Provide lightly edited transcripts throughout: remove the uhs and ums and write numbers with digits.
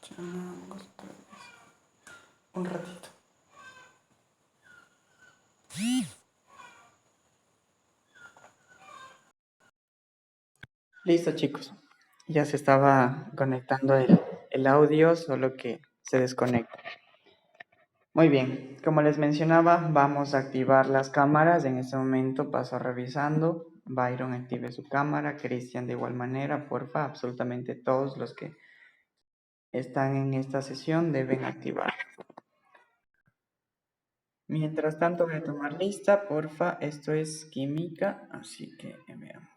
Changos, un ratito. Listo, chicos. Ya se estaba conectando el audio, solo que se desconecta. Muy bien, como les mencionaba, vamos a activar las cámaras. En este momento paso revisando. Byron active su cámara, Cristian de igual manera, porfa, absolutamente todos los que están en esta sesión deben activar. Mientras tanto voy a tomar lista, porfa, esto es química, así que veamos.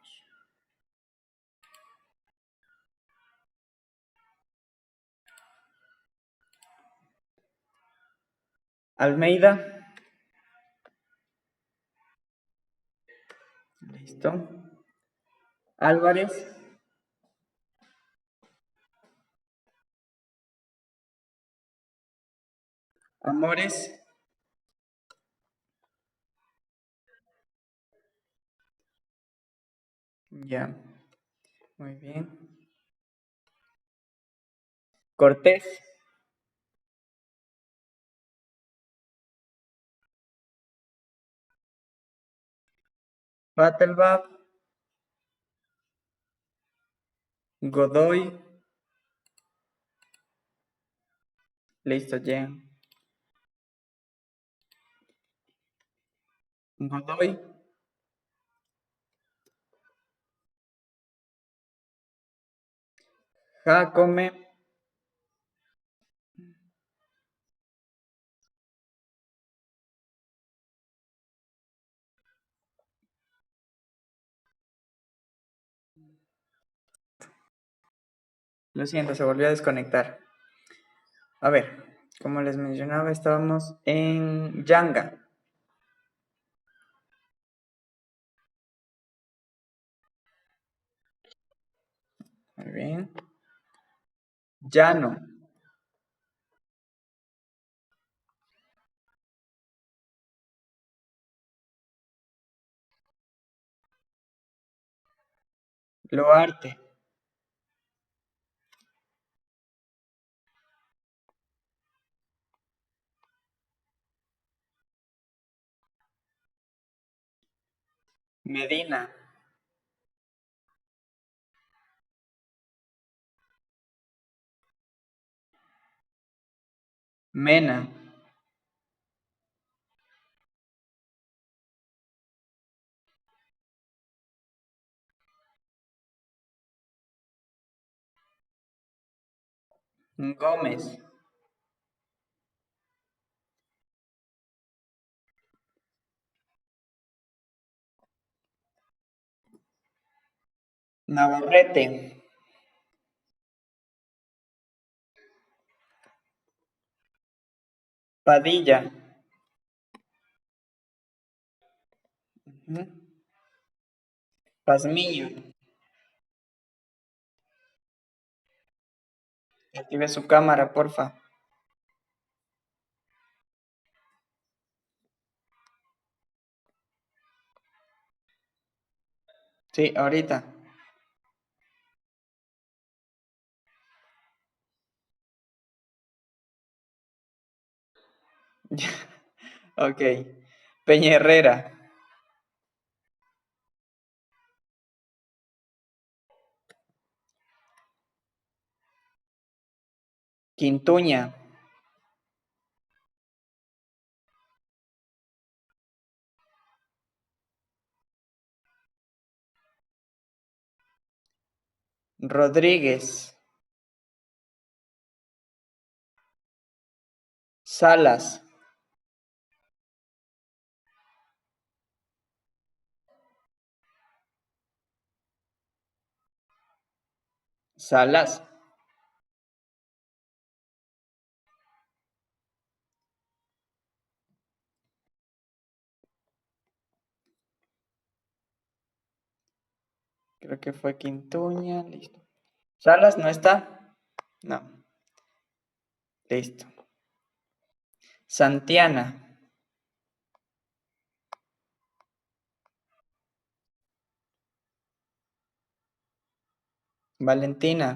Almeida. Listo. Álvarez. Amores. Ya. Muy bien. Cortés. Battlebab. Godoy. Listo, ya. Godoy. Jacome. Lo siento, se volvió a desconectar. A ver, como les mencionaba, estábamos en Yanga. Muy bien. Llano. Loarte. Medina. Mena. Gómez. Navarrete. Padilla. Pazmiño. Active su cámara, porfa. Sí, ahorita. Ok. Peña Herrera. Quintuña. Rodríguez. Salas. Salas. Creo que fue Quintuña. Listo. Salas no está. No. Listo. Santiana. Valentina.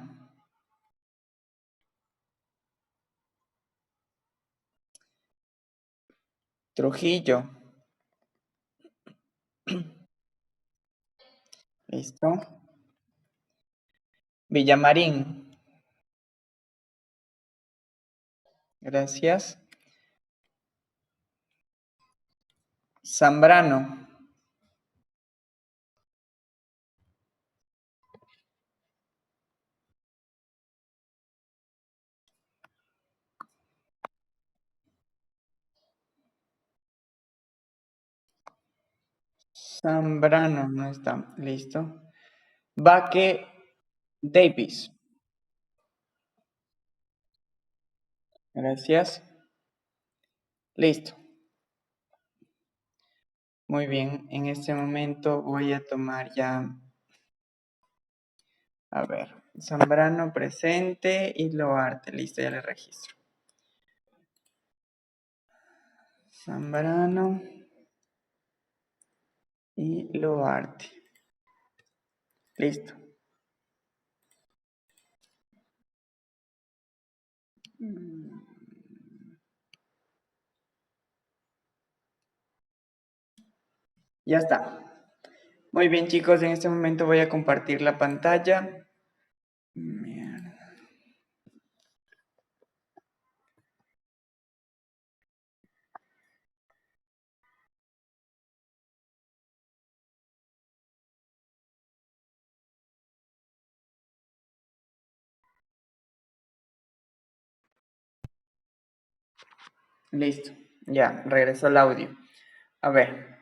Trujillo. Listo. Villamarín. Gracias. Zambrano. Zambrano no está. Listo. Baque Davis. Gracias. Listo. Muy bien. En este momento voy a tomar ya. A ver. Zambrano presente y Loarte. Listo, ya le registro. Zambrano y Loarte. Listo. Ya está. Muy bien, chicos, en este momento voy a compartir la pantalla. Listo. Ya, regresó el audio. A ver,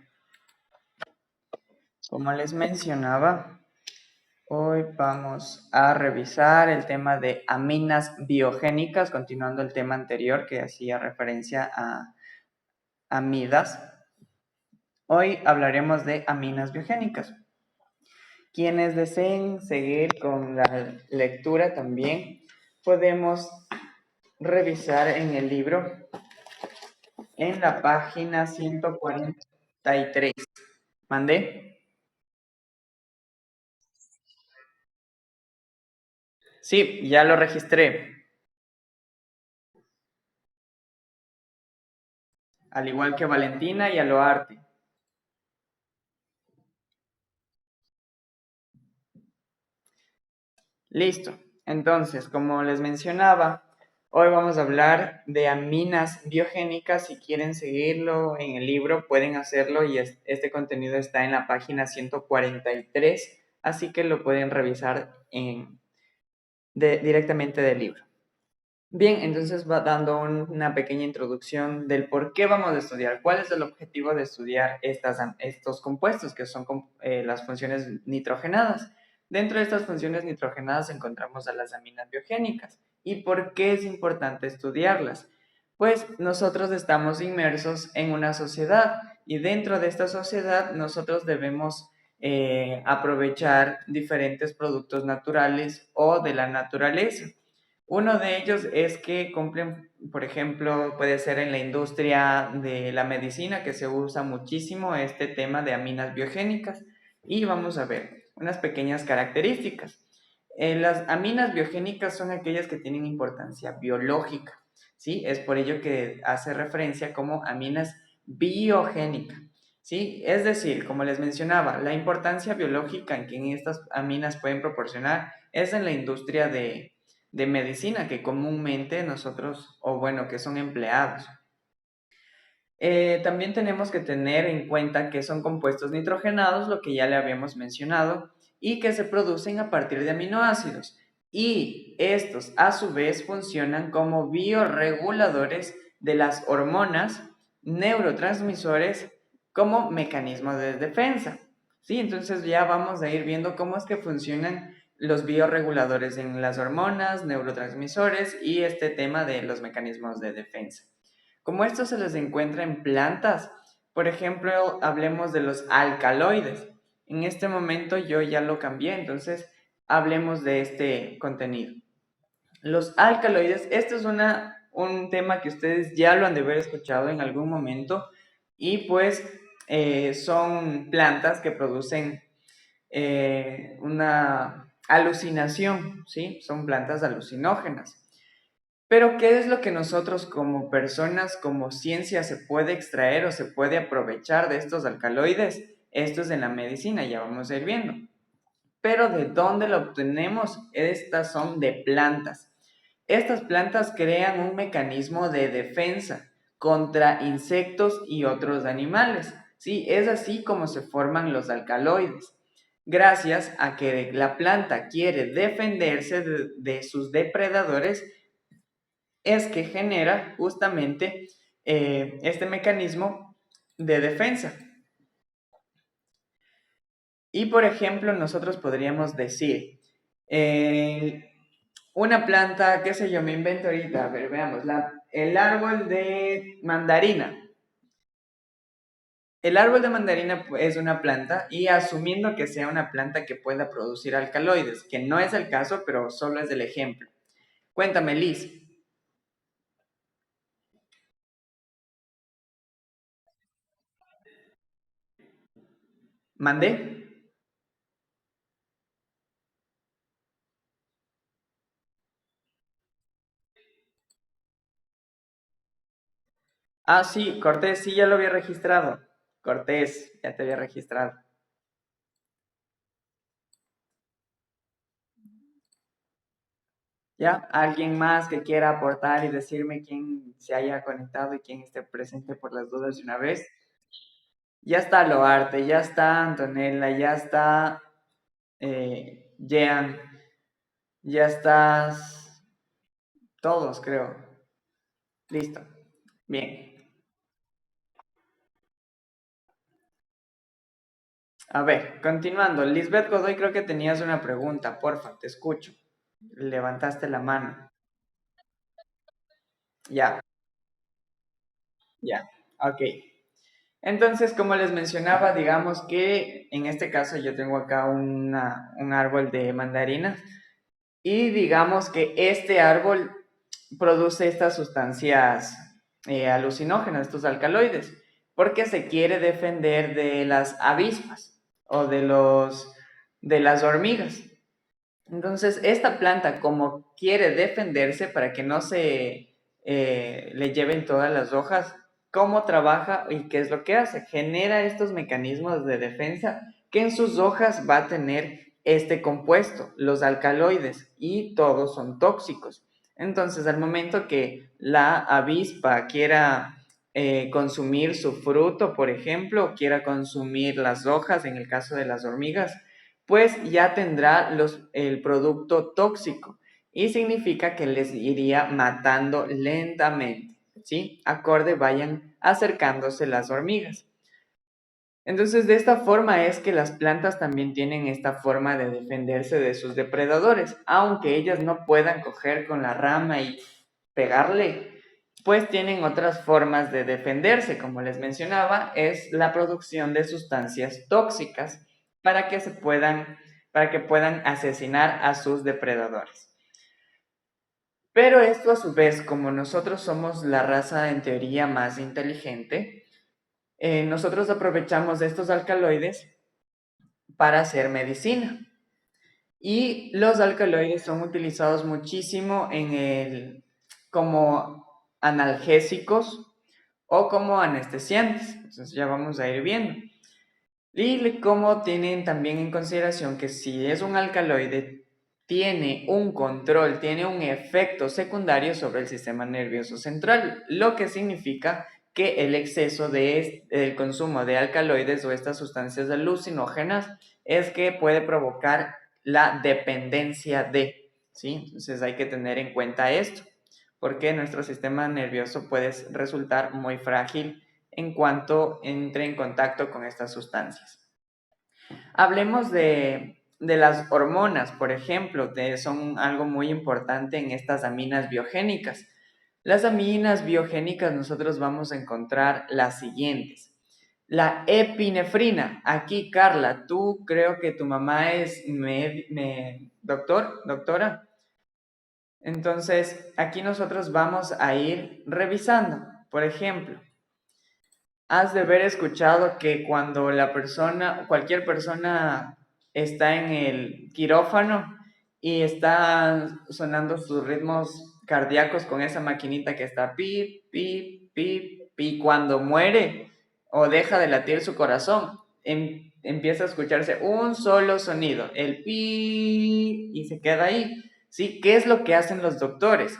como les mencionaba, hoy vamos a revisar el tema de aminas biogénicas, continuando el tema anterior que hacía referencia a amidas. Hoy hablaremos de aminas biogénicas. Quienes deseen seguir con la lectura también podemos revisar en el libro en la página 143. ¿Mandé? Sí, ya lo registré. Al igual que Valentina y Aloarte. Listo. Entonces, como les mencionaba, hoy vamos a hablar de aminas biogénicas. Si quieren seguirlo en el libro, pueden hacerlo y este contenido está en la página 143, así que lo pueden revisar directamente del libro. Bien, entonces va dando una pequeña introducción del por qué vamos a estudiar, cuál es el objetivo de estudiar estos compuestos, que son las funciones nitrogenadas. Dentro de estas funciones nitrogenadas encontramos a las aminas biogénicas. ¿Y por qué es importante estudiarlas? Pues nosotros estamos inmersos en una sociedad y dentro de esta sociedad nosotros debemos aprovechar diferentes productos naturales o de la naturaleza. Uno de ellos es que cumplen, por ejemplo, puede ser en la industria de la medicina, que se usa muchísimo este tema de aminas biogénicas. Y vamos a ver unas pequeñas características. Las aminas biogénicas son aquellas que tienen importancia biológica, ¿sí? Es por ello que hace referencia como aminas biogénicas, ¿sí? Es decir, como les mencionaba, la importancia biológica en que estas aminas pueden proporcionar es en la industria de medicina que comúnmente nosotros, o bueno, que son empleados. También tenemos que tener en cuenta que son compuestos nitrogenados, lo que ya le habíamos mencionado, y que se producen a partir de aminoácidos. Y estos, a su vez, funcionan como bioreguladores de las hormonas, neurotransmisores, como mecanismo de defensa. ¿Sí? Entonces ya vamos a ir viendo cómo es que funcionan los bioreguladores en las hormonas, neurotransmisores y este tema de los mecanismos de defensa. Como esto se les encuentra en plantas, por ejemplo, hablemos de los alcaloides. En este momento yo ya lo cambié, entonces hablemos de este contenido. Los alcaloides, esto es un tema que ustedes ya lo han de haber escuchado en algún momento y pues son plantas que producen una alucinación, ¿sí? Son plantas alucinógenas. Pero ¿qué es lo que nosotros como personas, como ciencia, se puede extraer o se puede aprovechar de estos alcaloides? Esto es en la medicina, ya vamos a ir viendo. Pero ¿de dónde lo obtenemos? Estas son de plantas. Estas plantas crean un mecanismo de defensa contra insectos y otros animales. Sí, es así como se forman los alcaloides. Gracias a que la planta quiere defenderse de sus depredadores, es que genera justamente este mecanismo de defensa. Y por ejemplo, nosotros podríamos decir, una planta, qué sé yo, me invento ahorita, a ver, veamos, el árbol de mandarina. El árbol de mandarina es una planta y asumiendo que sea una planta que pueda producir alcaloides, que no es el caso, pero solo es el ejemplo. Cuéntame, Liz. ¿Mandé? Ah, sí, Cortés, sí, ya lo había registrado. Cortés, ya te había registrado. ¿Ya? ¿Alguien más que quiera aportar y decirme quién se haya conectado y quién esté presente por las dudas de una vez? Ya está Loarte, ya está Antonella, ya está Jean, ya estás todos, creo. Listo. Bien. A ver, continuando. Lisbeth Godoy, creo que tenías una pregunta. Porfa, te escucho. Levantaste la mano. Ya, ya. Ok. Entonces, como les mencionaba, digamos que en este caso yo tengo acá un árbol de mandarinas y digamos que este árbol produce estas sustancias alucinógenas, estos alcaloides, porque se quiere defender de las avispas o de las hormigas. Entonces, esta planta, como quiere defenderse para que no se le lleven todas las hojas, ¿cómo trabaja y qué es lo que hace? Genera estos mecanismos de defensa que en sus hojas va a tener este compuesto, los alcaloides, y todos son tóxicos. Entonces, al momento que la avispa quiera consumir su fruto, por ejemplo, quiera consumir las hojas, en el caso de las hormigas, pues ya tendrá el producto tóxico y significa que les iría matando lentamente, ¿sí? Acorde vayan acercándose las hormigas. Entonces, de esta forma es que las plantas también tienen esta forma de defenderse de sus depredadores, aunque ellas no puedan coger con la rama y pegarle, pues tienen otras formas de defenderse, como les mencionaba, es la producción de sustancias tóxicas para que para que puedan asesinar a sus depredadores. Pero esto a su vez, como nosotros somos la raza en teoría más inteligente, nosotros aprovechamos estos alcaloides para hacer medicina. Y los alcaloides son utilizados muchísimo como analgésicos o como anestesiantes. Entonces ya vamos a ir viendo. Y como tienen también en consideración que si es un alcaloide, tiene un control, tiene un efecto secundario sobre el sistema nervioso central, lo que significa que el exceso del consumo de alcaloides o estas sustancias alucinógenas es que puede provocar la dependencia de, ¿sí? Entonces hay que tener en cuenta esto, porque nuestro sistema nervioso puede resultar muy frágil en cuanto entre en contacto con estas sustancias. Hablemos de las hormonas, por ejemplo, que son algo muy importante en estas aminas biogénicas. Las aminas biogénicas nosotros vamos a encontrar las siguientes. La epinefrina. Aquí, Carla, tú creo que tu mamá es doctora. Entonces, aquí nosotros vamos a ir revisando. Por ejemplo, has de haber escuchado que cuando cualquier persona está en el quirófano y está sonando sus ritmos cardíacos con esa maquinita que está pip, pip, pip, y cuando muere o deja de latir su corazón, empieza a escucharse un solo sonido, el pi, y se queda ahí. ¿Sí? ¿Qué es lo que hacen los doctores?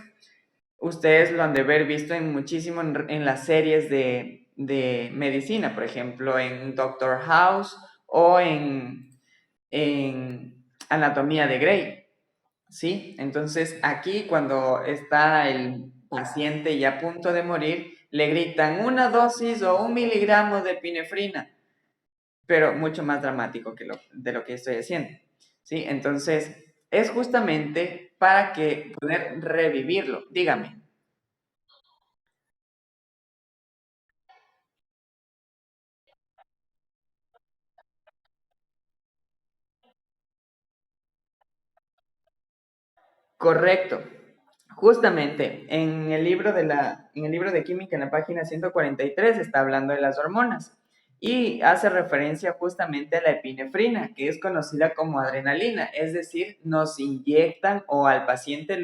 Ustedes lo han de haber visto muchísimo en las series de medicina, por ejemplo, en Doctor House o en Anatomía de Grey. ¿Sí? Entonces aquí cuando está el paciente ya a punto de morir, le gritan una dosis o 1 miligramo de epinefrina, pero mucho más dramático de lo que estoy haciendo. ¿Sí? Entonces es justamente para que poder revivirlo. Dígame. Correcto. Justamente, en el libro de química, en la página 143, está hablando de las hormonas y hace referencia justamente a la epinefrina, que es conocida como adrenalina, es decir, nos inyectan o al paciente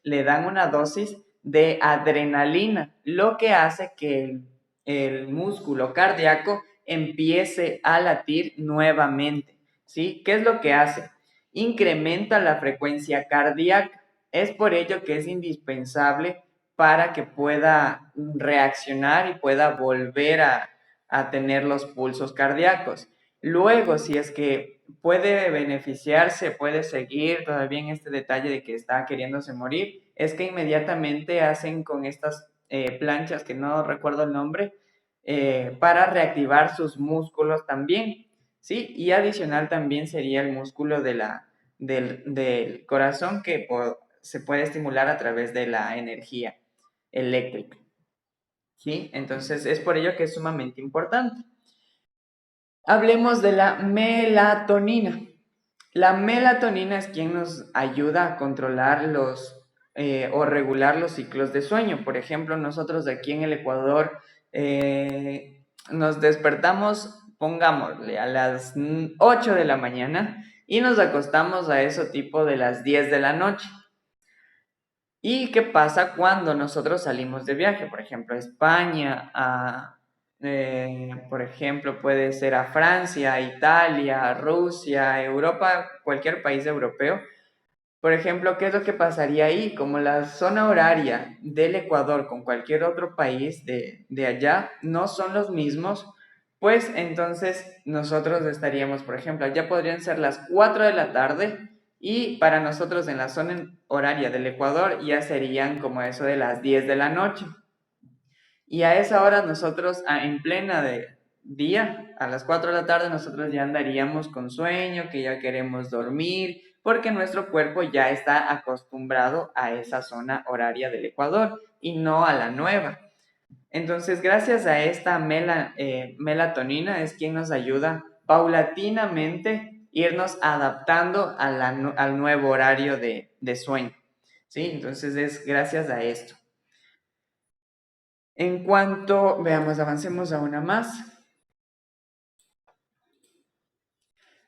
le dan una dosis de adrenalina, lo que hace que el músculo cardíaco empiece a latir nuevamente. ¿Sí? ¿Qué es lo que hace? Incrementa la frecuencia cardíaca. Es por ello que es indispensable para que pueda reaccionar y pueda volver a tener los pulsos cardíacos. Luego, si es que puede beneficiarse, puede seguir todavía en este detalle de que está queriéndose morir, es que inmediatamente hacen con estas planchas, que no recuerdo el nombre, para reactivar sus músculos también, ¿sí? Y adicional también sería el músculo del corazón que se puede estimular a través de la energía eléctrica, ¿sí? Entonces es por ello que es sumamente importante. Hablemos de la melatonina. La melatonina es quien nos ayuda a controlar o regular los ciclos de sueño. Por ejemplo, nosotros aquí en el Ecuador nos despertamos, pongámosle, a las 8 de la mañana y nos acostamos a eso tipo de las 10 de la noche. ¿Y qué pasa cuando nosotros salimos de viaje? Por ejemplo, a España, por ejemplo, puede ser a Francia, Italia, Rusia, Europa, cualquier país europeo. Por ejemplo, ¿qué es lo que pasaría ahí? Como la zona horaria del Ecuador con cualquier otro país de allá no son los mismos, pues entonces nosotros estaríamos, por ejemplo, allá podrían ser las 4 de la tarde y para nosotros en la zona horaria del Ecuador ya serían como eso de las 10 de la noche. Y a esa hora nosotros, en plena de día, a las 4 de la tarde, nosotros ya andaríamos con sueño, que ya queremos dormir, porque nuestro cuerpo ya está acostumbrado a esa zona horaria del Ecuador y no a la nueva. Entonces, gracias a esta melatonina es quien nos ayuda paulatinamente irnos adaptando al nuevo horario de sueño. ¿Sí? Entonces es gracias a esto. En cuanto, veamos, avancemos a una más.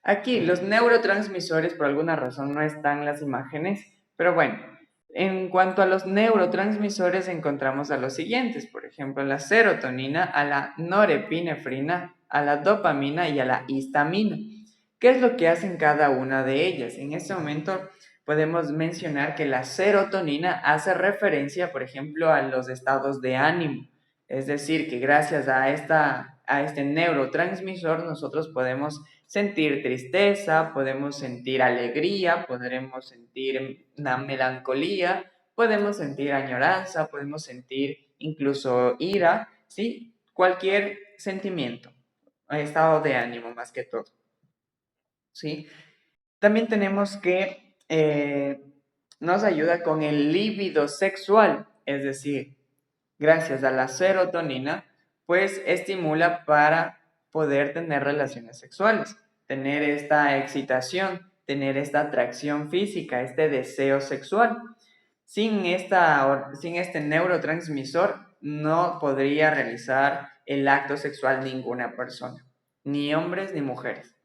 Aquí los neurotransmisores, por alguna razón no están las imágenes, pero bueno, en cuanto a los neurotransmisores encontramos a los siguientes, por ejemplo, la serotonina, a la norepinefrina, a la dopamina y a la histamina. ¿Qué es lo que hacen cada una de ellas? En este momento podemos mencionar que la serotonina hace referencia, por ejemplo, a los estados de ánimo. Es decir, que gracias a este neurotransmisor nosotros podemos sentir tristeza, podemos sentir alegría, podremos sentir una melancolía, podemos sentir añoranza, podemos sentir incluso ira, ¿sí? Cualquier sentimiento, estado de ánimo más que todo, ¿sí? También tenemos que nos ayuda con el líbido sexual, es decir, gracias a la serotonina, pues estimula para poder tener relaciones sexuales, tener esta excitación, tener esta atracción física, este deseo sexual. Sin este neurotransmisor no podría realizar el acto sexual ninguna persona, ni hombres ni mujeres.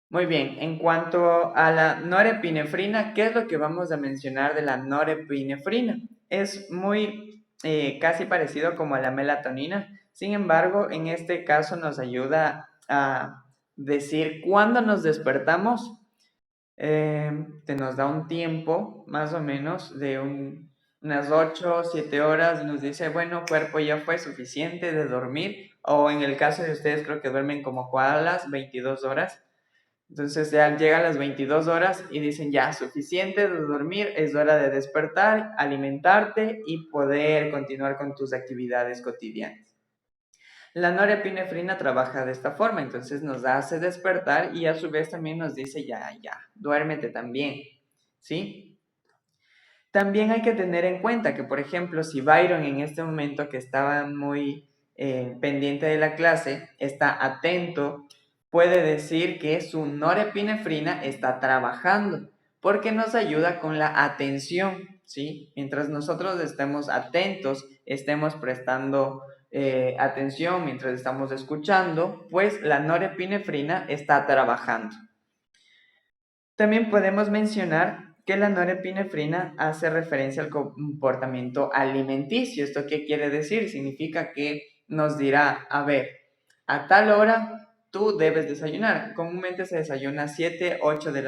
Muy bien, en cuanto a la norepinefrina, ¿qué es lo que vamos a mencionar de la norepinefrina? Es muy casi parecido como a la melatonina, sin embargo, en este caso nos ayuda a decir cuándo nos despertamos. Te nos da un tiempo más o menos de unas 8 o 7 horas, nos dice, bueno, cuerpo, ya fue suficiente de dormir, o en el caso de ustedes creo que duermen como koalas, 22 horas. Entonces ya llegan las 22 horas y dicen, ya, suficiente de dormir, es hora de despertar, alimentarte y poder continuar con tus actividades cotidianas. La norepinefrina trabaja de esta forma, entonces nos hace despertar y a su vez también nos dice, ya, ya, duérmete también, ¿sí? También hay que tener en cuenta que, por ejemplo, si Byron en este momento que estaba muy pendiente de la clase, está atento, puede decir que su norepinefrina está trabajando, porque nos ayuda con la atención, ¿sí? Mientras nosotros estemos atentos, estemos prestando atención, mientras estamos escuchando, pues la norepinefrina está trabajando. También podemos mencionar que la norepinefrina hace referencia al comportamiento alimenticio. ¿Esto qué quiere decir? Significa que nos dirá, a ver, a tal hora tú debes desayunar. Comúnmente se desayuna a 7, 8 de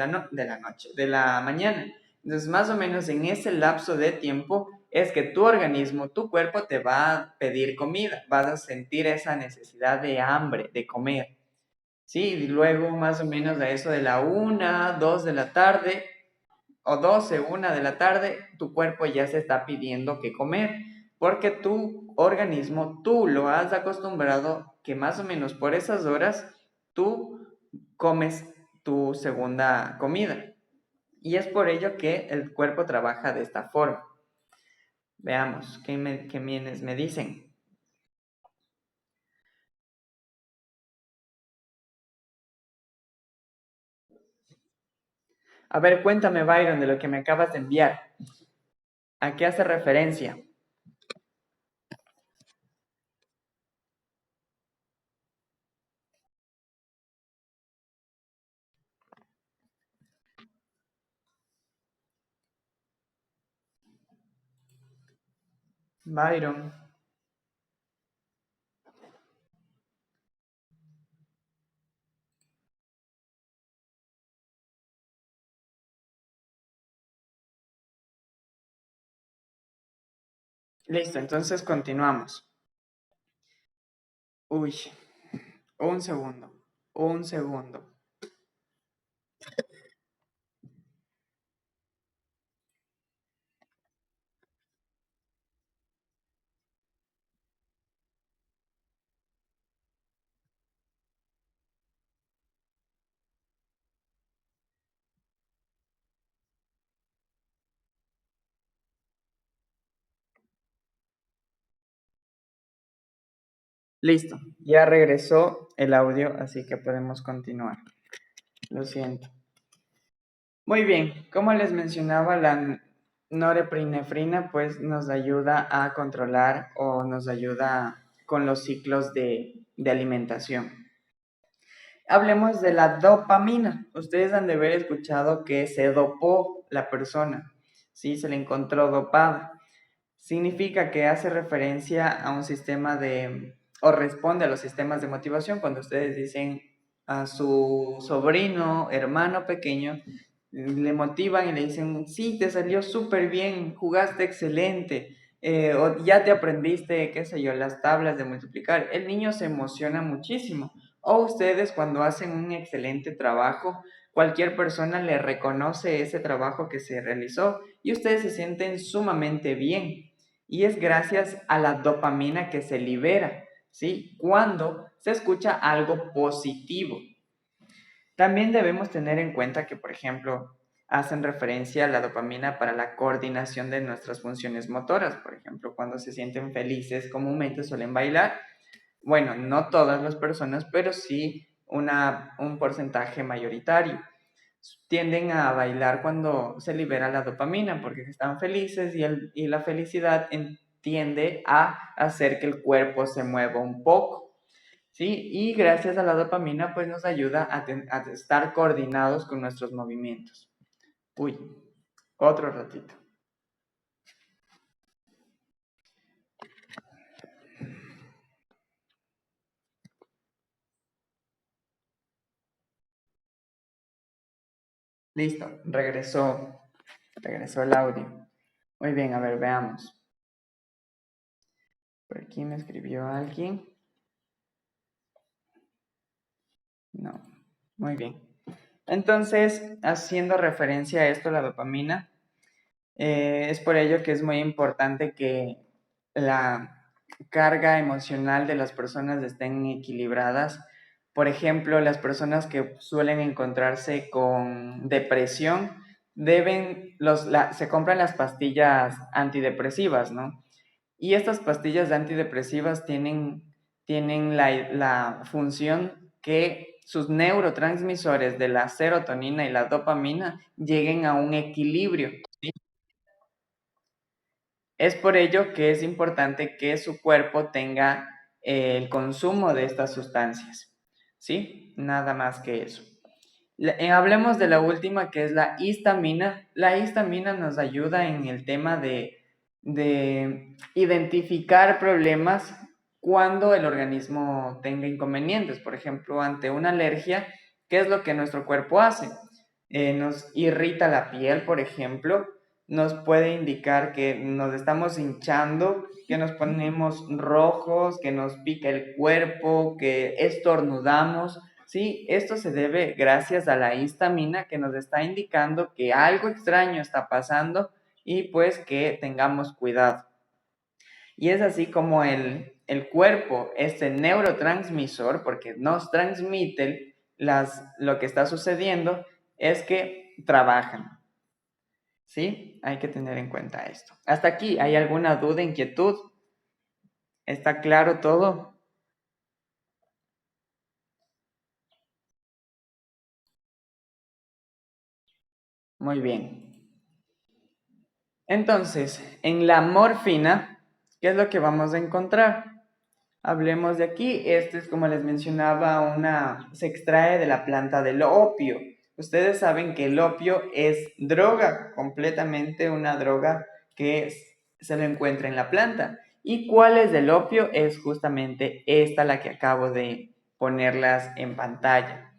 la mañana. Entonces, más o menos en ese lapso de tiempo es que tu organismo, tu cuerpo te va a pedir comida. Vas a sentir esa necesidad de hambre, de comer. Sí, y luego más o menos a eso de la 1, 2 de la tarde, o 12, 1 de la tarde, tu cuerpo ya se está pidiendo que comer, porque tu organismo, tú lo has acostumbrado que más o menos por esas horas tú comes tu segunda comida. Y es por ello que el cuerpo trabaja de esta forma. Veamos, ¿qué me dicen? A ver, cuéntame, Byron, de lo que me acabas de enviar. ¿A qué hace referencia? Byron. Listo, entonces continuamos. Uy, un segundo, un segundo. Listo, ya regresó el audio, así que podemos continuar. Lo siento. Muy bien, como les mencionaba, la norepinefrina pues nos ayuda a controlar o nos ayuda con los ciclos de alimentación. Hablemos de la dopamina. Ustedes han de haber escuchado que se dopó la persona, ¿sí? Se le encontró dopada. Significa que hace referencia a un sistema o responde a los sistemas de motivación cuando ustedes dicen a su sobrino, hermano pequeño, le motivan y le dicen, sí, te salió súper bien, jugaste excelente, o ya te aprendiste, qué sé yo, las tablas de multiplicar. El niño se emociona muchísimo. O ustedes cuando hacen un excelente trabajo, cualquier persona le reconoce ese trabajo que se realizó y ustedes se sienten sumamente bien. Y es gracias a la dopamina que se libera, ¿sí? Cuando se escucha algo positivo. También debemos tener en cuenta que, por ejemplo, hacen referencia a la dopamina para la coordinación de nuestras funciones motoras. Por ejemplo, cuando se sienten felices, comúnmente suelen bailar. Bueno, no todas las personas, pero sí un porcentaje mayoritario. Tienden a bailar cuando se libera la dopamina porque están felices y la felicidad tiende a hacer que el cuerpo se mueva un poco. ¿sí? Y gracias a la dopamina, pues nos ayuda a estar coordinados con nuestros movimientos. Uy, otro ratito. Listo, regresó el audio. Muy bien, a ver, veamos. Por aquí me escribió alguien. No, muy bien. Entonces, haciendo referencia a esto, la dopamina, es por ello que es muy importante que la carga emocional de las personas estén equilibradas. Por ejemplo, las personas que suelen encontrarse con depresión se compran las pastillas antidepresivas, ¿no? Y estas pastillas antidepresivas tienen la función que sus neurotransmisores de la serotonina y la dopamina lleguen a un equilibrio. Es por ello que es importante que su cuerpo tenga el consumo de estas sustancias, ¿sí? Nada más que eso. Hablemos de la última, que es la histamina. La histamina nos ayuda en el tema de identificar problemas cuando el organismo tenga inconvenientes. Por ejemplo, ante una alergia, ¿qué es lo que nuestro cuerpo hace? Nos irrita la piel, por ejemplo, nos puede indicar que nos estamos hinchando, que nos ponemos rojos, que nos pica el cuerpo, que estornudamos. Sí, esto se debe gracias a la histamina que nos está indicando que algo extraño está pasando y pues que tengamos cuidado. Y es así como el cuerpo, este neurotransmisor, porque nos transmite lo que está sucediendo, es que trabajan. ¿Sí? Hay que tener en cuenta esto. Hasta aquí, ¿hay alguna duda, inquietud? ¿Está claro todo? Muy bien. Entonces, en la morfina, ¿qué es lo que vamos a encontrar? Hablemos de aquí. Este es, como les mencionaba, se extrae de la planta del opio. Ustedes saben que el opio es droga, completamente una droga que se lo encuentra en la planta. ¿Y cuál es el opio? Es justamente esta, la que acabo de ponerlas en pantalla.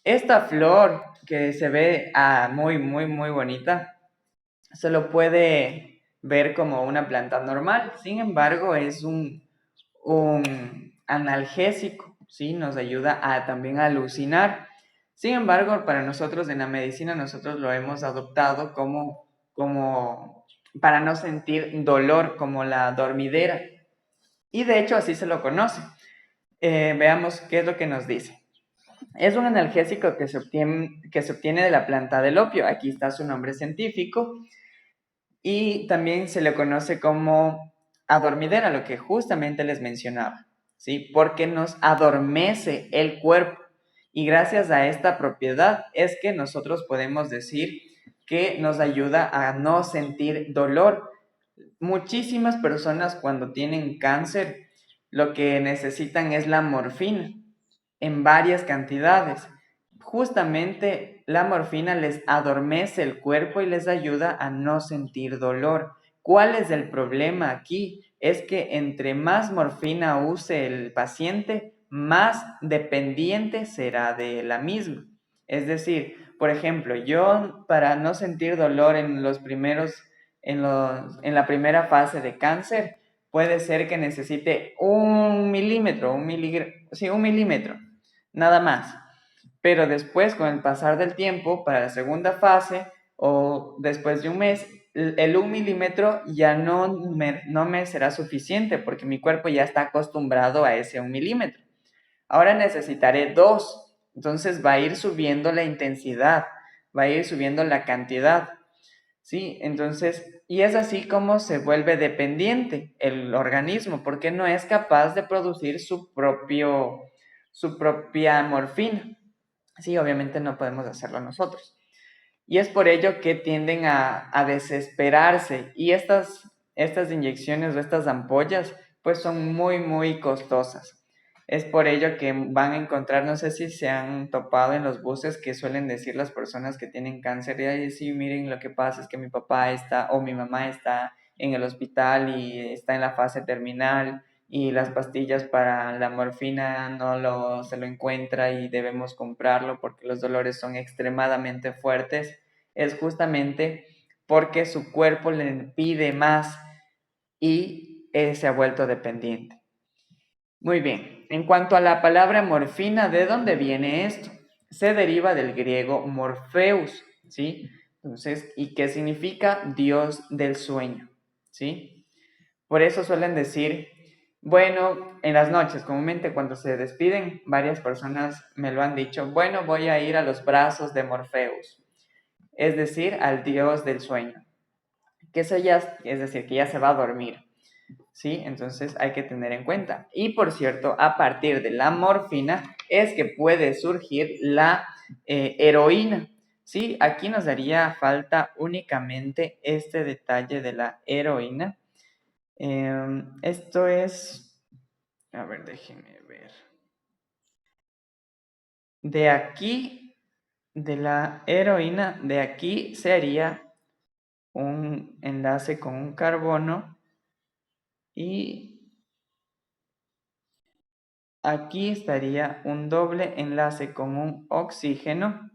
Esta flor que se ve muy, muy, muy bonita, se lo puede ver como una planta normal. Sin embargo, es un analgésico, ¿sí? Nos ayuda también a alucinar. Sin embargo, para nosotros en la medicina, nosotros lo hemos adoptado como para no sentir dolor, como la dormidera. Y de hecho así se lo conoce. Veamos qué es lo que nos dice. Es un analgésico que se obtiene de la planta del opio. Aquí está su nombre científico. Y también se le conoce como adormidera, lo que justamente les mencionaba, ¿sí? Porque nos adormece el cuerpo. Y gracias a esta propiedad es que nosotros podemos decir que nos ayuda a no sentir dolor. Muchísimas personas cuando tienen cáncer lo que necesitan es la morfina en varias cantidades. Justamente la morfina les adormece el cuerpo y les ayuda a no sentir dolor. ¿Cuál es el problema aquí? Es que entre más morfina use el paciente, más dependiente será de la misma. Es decir, por ejemplo, yo para no sentir dolor en en la primera fase de cáncer, puede ser que necesite un milímetro, un milímetro, nada más. Pero después, con el pasar del tiempo, para la segunda fase o después de un mes, el 1 milímetro ya no me será suficiente porque mi cuerpo ya está acostumbrado a ese 1 milímetro. Ahora necesitaré 2. Entonces va a ir subiendo la intensidad, va a ir subiendo la cantidad. ¿Sí? Entonces, y es así como se vuelve dependiente el organismo, porque no es capaz de producir su propia morfina. Sí, obviamente no podemos hacerlo nosotros. Y es por ello que tienden a desesperarse. Y estas inyecciones o estas ampollas, pues son muy, muy costosas. Es por ello que van a encontrar, no sé si se han topado en los buses que suelen decir las personas que tienen cáncer, y ahí sí, miren, lo que pasa es que mi papá está o mi mamá está en el hospital y está en la fase terminal y las pastillas para la morfina se lo encuentra y debemos comprarlo porque los dolores son extremadamente fuertes. Es justamente porque su cuerpo le pide más y se ha vuelto dependiente. Muy bien, en cuanto a la palabra morfina, ¿de dónde viene esto? Se deriva del griego Morpheus, ¿sí? Entonces, ¿y qué significa? Dios del sueño, ¿sí? Por eso suelen decir, bueno, en las noches, comúnmente cuando se despiden, varias personas me lo han dicho, bueno, voy a ir a los brazos de Morpheus, es decir, al Dios del sueño, que eso ya, es decir, que ya se va a dormir. ¿Sí? Entonces hay que tener en cuenta. Y por cierto, a partir de la morfina es que puede surgir la heroína. ¿Sí? Aquí nos daría falta únicamente este detalle de la heroína. Esto es, a ver, déjenme ver. De aquí, de la heroína, de aquí se haría un enlace con un carbono y aquí estaría un doble enlace con un oxígeno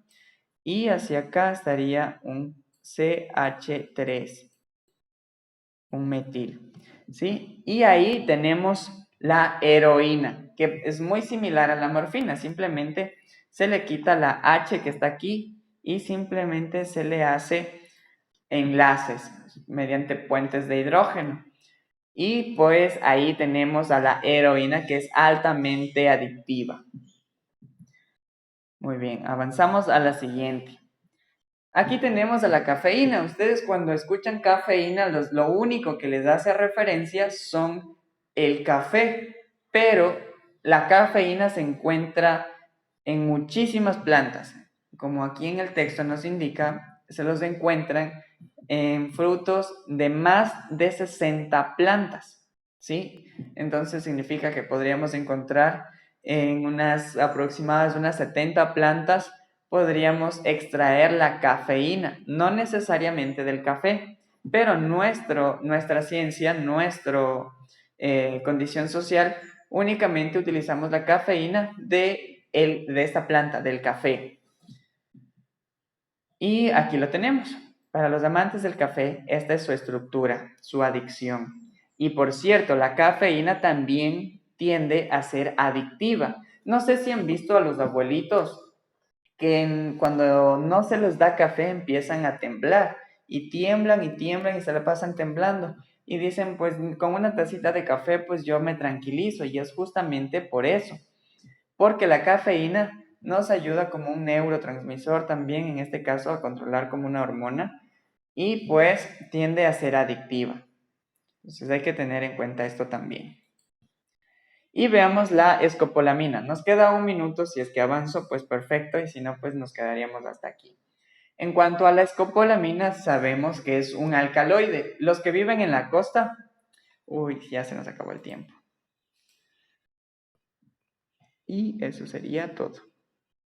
y hacia acá estaría un CH3, un metil, ¿sí? Y ahí tenemos la heroína, que es muy similar a la morfina, simplemente se le quita la H que está aquí y simplemente se le hace enlaces mediante puentes de hidrógeno. Y pues ahí tenemos a la heroína, que es altamente adictiva. Muy bien, avanzamos a la siguiente. Aquí tenemos a la cafeína. Ustedes cuando escuchan cafeína, lo único que les hace referencia son el café, pero la cafeína se encuentra en muchísimas plantas. Como aquí en el texto nos indica, se los encuentran en frutos de más de 60 plantas, ¿sí? Entonces significa que podríamos encontrar en unas aproximadas unas 70 plantas, podríamos extraer la cafeína, no necesariamente del café, pero nuestra ciencia, nuestra condición social, únicamente utilizamos la cafeína de esta planta, del café. Y aquí lo tenemos. Para los amantes del café, esta es su estructura, su adicción. Y por cierto, la cafeína también tiende a ser adictiva. No sé si han visto a los abuelitos que cuando no se les da café empiezan a temblar y tiemblan y tiemblan y se la pasan temblando. Y dicen, pues con una tacita de café pues yo me tranquilizo, y es justamente por eso, porque la cafeína nos ayuda como un neurotransmisor también, en este caso a controlar como una hormona, y pues tiende a ser adictiva. Entonces hay que tener en cuenta esto también. Y veamos la escopolamina. Nos queda un minuto, si es que avanzo, pues perfecto, y si no, pues nos quedaríamos hasta aquí. En cuanto a la escopolamina, sabemos que es un alcaloide. Los que viven en la costa, ya se nos acabó el tiempo. Y eso sería todo.